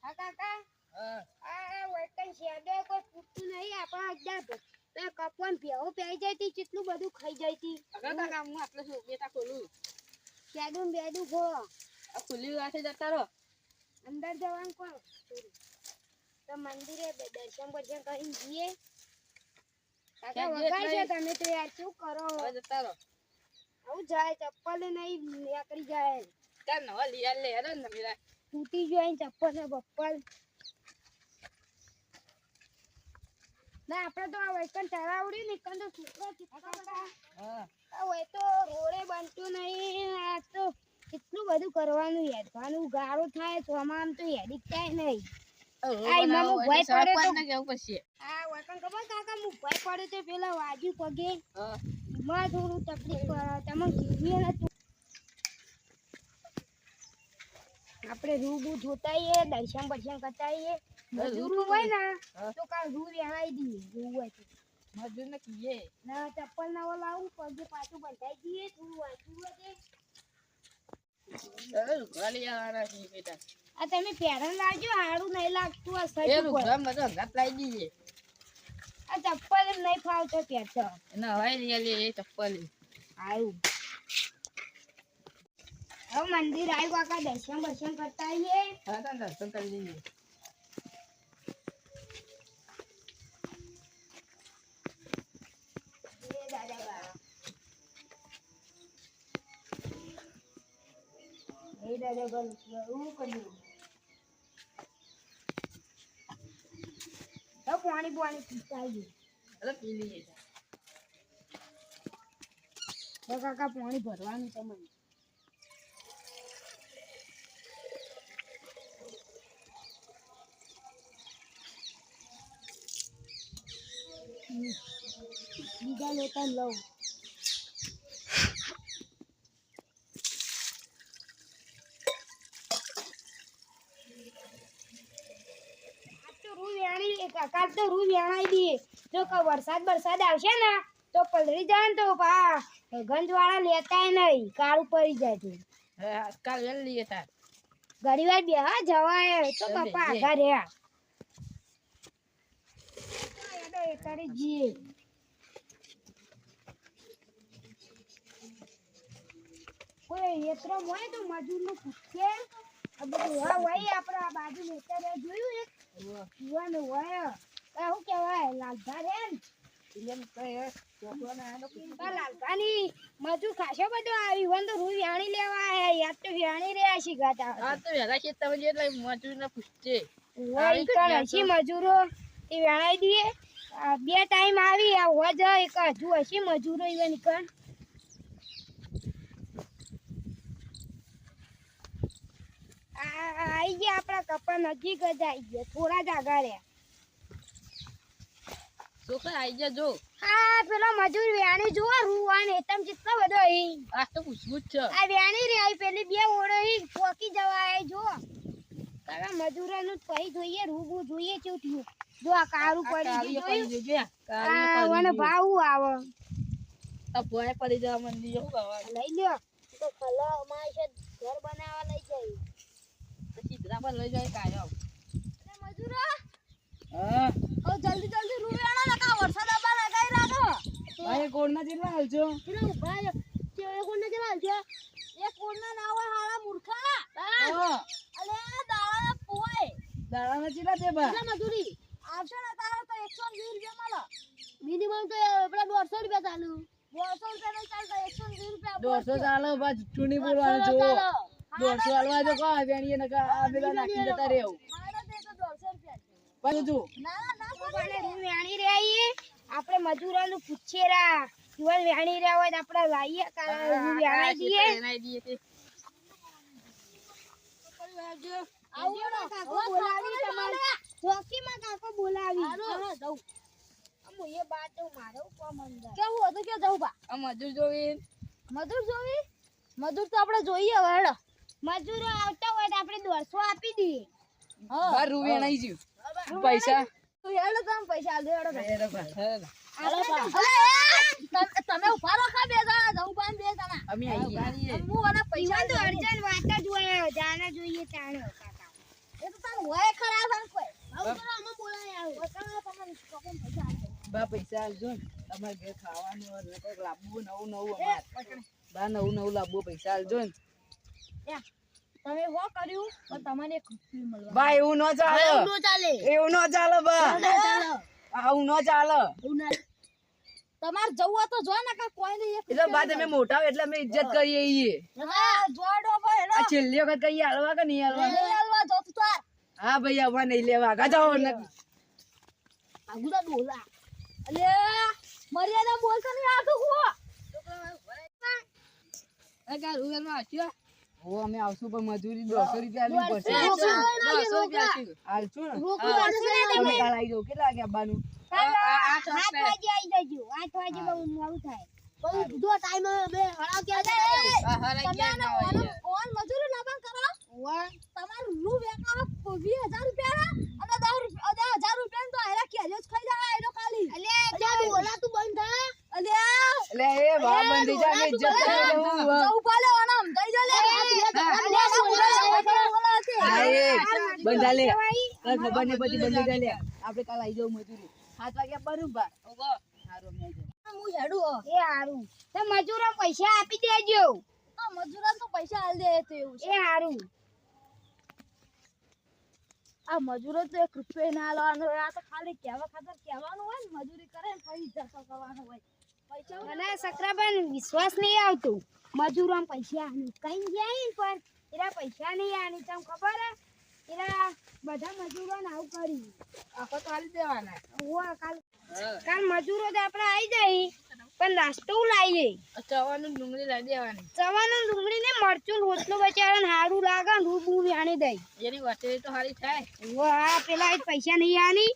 હા કાકા આ વેકન શેડે કોઈ પૂછતું નહીં આપણા અડ્ડા તો કપન ભેહો પેઈ જઈતી કેટલું બધું ખાઈ જઈતી કાકા હું આટલે શું બેટા ખોલું શેડું બેડું ખો આ ખુલ્લી વાસે જતા રહો અંદર જવાનું કોણ તો મંદિરે દર્શન કરીને જઈએ કાકા વગાડશે તમે તો યાર શું કરો જતા રહો આવું જાય ચપ્પલ નહીં નીકળી જાય ચાલ નવા લીયા લે હેરો ને મેરા તૂટી જાય ચપ્પલ ને બપ્પલ ના આપણે તો આ વૈકન ચરાવડી નીકળ તો છોકરા ચીકતા આ હોય તો રોડે બનતું નહીં આ તો કેટલું બધું કરવાનું હેડવાનું ગાળો થાય સોમામ તો હેડી થાય નહીં આઈ મામુ ભય પડે તો કેવું પછી આ વૈકન ખબર કાકા મુ ભય પડે તો પેલા વાજુ પગે માં થોડું તકલીફ તમે કીધી ને આપણે રૂબુ જોતાઈએ દર્શન બર્શન કરતાઈએ મજૂર હોય ને તો કાલ રૂ વેણાઈ દઈએ રૂ હોય તો મજૂર ને કીએ ના ચપ્પલ ના લાવું પગે પાછું બંધાઈ દઈએ થોડું વાંચું હોય ગાલી આવવાના છે બેટા આ તમે પહેરણ લાવજો હારું નહીં લાગતું આ એ સહી રૂગરામ બધો ઘાત લાવી દીજે આ ચપ્પલ નહીં ફાવતો પહેરતો એને હવાઈ લઈ લે એ ચપ્પલ આવું હવે મંદિર આવ્યું કાકા દર્શન બર્શન કરતા આવીએ હા તો દર્શન કરી લઈએ દાદા ગલ એવું કર્યું પાણી પાણી પીતા આવીએ અરે પી લઈએ કાકા પાણી ભરવાનું તમને બીજા લેતા લઉં કાકા તો રૂ વેણાઈ દઈએ જો વરસાદ આવશે ને તો પલળી જાય ને તો ગંજ વાળા લેતાય નહીં કાળું પડી જાય છે કાલ વેલ લઈએ તાર ઘણી વાર બે હા જવાય તો પપ્પા આગા રહ્યા તારે જઈએ કોઈ એતરો હોય તો મજૂર નું પૂછે આ બધું હા હોય આપડે આ બાજુ નેતા જોયું એક યુવાન હોય શું કેવાય લાલભા રે લાલભાની મજૂર ખાસો બધો આવી વન તો રૂ વ્યાણી લેવા આયા યાદ તો વ્યાણી રહ્યા છે ગાતા હા તો વેલા છે તમે જે એટલે મજૂર ને પૂછજે વઈ કણ હસી મજૂરો એ વેણાઈ દઈએ બે ટાઈમ આવી આ હોજ એક હજુ હસી મજૂરો ઈવન કણ આઈ ગયા આપણા કપા નજીક જ આવી ગયા થોડા જ આગા રહ્યા છોકરા આઈ જા જો આ પેલો મજૂર વ્યાણી જુઓ રૂવાન એતમ કેટલો બધો અહીં આ તો પૂછવું જ છે આ વ્યાણી રે આઈ પેલી બે ઓળો અહીં પોકી જવાય જો તારા મજૂરોનું પઈ જોઈએ રૂબુ જોઈએ કેવું થયું જો આ કાળું પડી ગયું જોયું આ વને ભાવ આવે આ ભોય પડી જવા મંદી જવું કરવા લઈ લ્યો તો કલા અમારે છે ઘર બનાવવા લઈ જાય પછી ધરા પર લઈ જાય કાયો મજૂરો હા ઓ જલ્દી રૂવાણા લગા વરસાદ આબા લગાઈ રાખો ભાઈ કોણના જેટલા હાલજો પેલો ભાઈ કે કોણના જેટલા હાલજો એ કોણના ના હોય હારા મૂર્ખા અલે દાળા પોય દાડાના જેટલા તે બા કેટલા મજૂરી આવશે ને તારે તો 120 રૂપિયા મળે મિનિમમ તો પેલા 150 રૂપિયા ચાલુ 200 રૂપિયા નહીં ચાલતા 120 રૂપિયા 200 ચાલો બા ચૂની બોલવાનું જો 200 હાલવા જો કા વેણીએ ને કા આ બેલા નાખી જતા રેવું મારા તે તો 200 રૂપિયા પણ જો ના કોને વેણી રે આઈએ આપણે મજૂરોનું પૂછેરા જીવન વેણી રહ્યા હોય તો આપણે લાઈએ વેણાઈ દઈએ વેણાઈ દઈએ તે આવો ના કાકો બોલાવી તમારે ચોકીમાં કાકો બોલાવી હા જાઉં અમુ એ બાત તો મારો કોમ અંદર કેવું હતું કે જાઉં બા આ મજૂર જોવી મજૂર તો આપણે જોઈએ હવે હેડો મજૂરો આવતા હોય તો આપણે 200 આપી દઈએ બાર રૂ વેણાઈ જ્યું પૈસા તો હેડો તમે પૈસા આલ દે હેડો તમે ઉભા રહો ખા બે જણા જાઉં પાન બે જણા અમે આઈ ગયા હું અને પૈસા તો અર્જન્ટ વાત જ હોય જાને જોઈએ તાણે કાકા એ તો તાર હોય ખરા થાન કોઈ આવું કરો અમે બોલાય આવો તમે તમને કોણ પૈસા આપે બા પૈસા આલજો ને તમારે ઘેર ખાવાનું હોય ને કંઈક લાવવું નવું અમારે બા નવું લાવવું પૈસા આલજો ને તમે હો કર્યું પણ તમને એક રૂપિયો મળવા બા એવું ન ચાલે એવું ન ચાલે બા આવું ન ચાલે તમાર જવું હોય તો જો ને કે કોઈ નહીં એટલે બા તમે મોટા હો એટલે અમે ઇજ્જત કરીએ ઈએ જોડો ભાઈ આ છેલ્લી વખત કઈ હાલવા કે નહીં હાલવા હાલવા જો તું તાર હા ભાઈ આવવા નહીં લેવા આગા જાઓ ને આગુડા બોલા અલે મર્યાદા બોલતો નહીં આ તો હો એ કા રૂગરમાં આચ્યો ઓ અમે આવશું પણ મજૂરી 200 રૂપિયા આલવી પડશે હાલશું ને તમે કાલ આવી જાવ કેટલા વાગે આવવાનું 8 વાગે આવી જજો 8 વાગે બહુ મોડું થાય બહુ જો ટાઈમ બે હળાવ કે તમે ઓન મજૂરી લાગા કરો તમારું રૂ વેકા 20000 રૂપિયા અને 10000 રૂપિયા તો હેરા કે જ ખાઈ જાય એનો ખાલી અલે બોલા તું બંધ થા અલે એટલે એ બા બંધી જા મે ઇજ્જત કરી દઉં તો ઉભા લે ઓનમ દઈ જો લે બંધા લે ખબર ને બધી બંધી જા લે આપણે કાલ આવી જાવ મજૂરી 7 વાગે બરોબર સારું અમે આવી જાવ હું હેડું એ હારું તે મજૂરો પૈસા આપી દેજો આ મજૂરાને તો પૈસા આલ દે તો એવું છે એ હારું આ મજૂરો તો 1 રૂપિયો ના આલવાનો આ તો ખાલી કહેવા ખાતર કહેવાનું હોય ને મજૂરી કરે ને પછી જતો કરવાનો હોય પૈસા મને સકરાબેન વિશ્વાસ નહીં આવતો મજૂરો પૈસા આની કઈ જાય પણ એરા પૈસા નહીં આની તમ ખબર હે એરા બધા મજૂરો ને આવું કરી આખો તો આલી દેવાના કાલ મજૂરો તો આપણે આવી જાય પણ નાસ્તો લાવીએ ચવાનું ડુંગળી લાવી દેવાની ચવાનું ડુંગળી ને મરચું રોટલું બચારાને સારું લાગે ને રૂબુ આણી દઈ એની વાટે તો સારી થાય વાહ પેલા પૈસા નહીં આની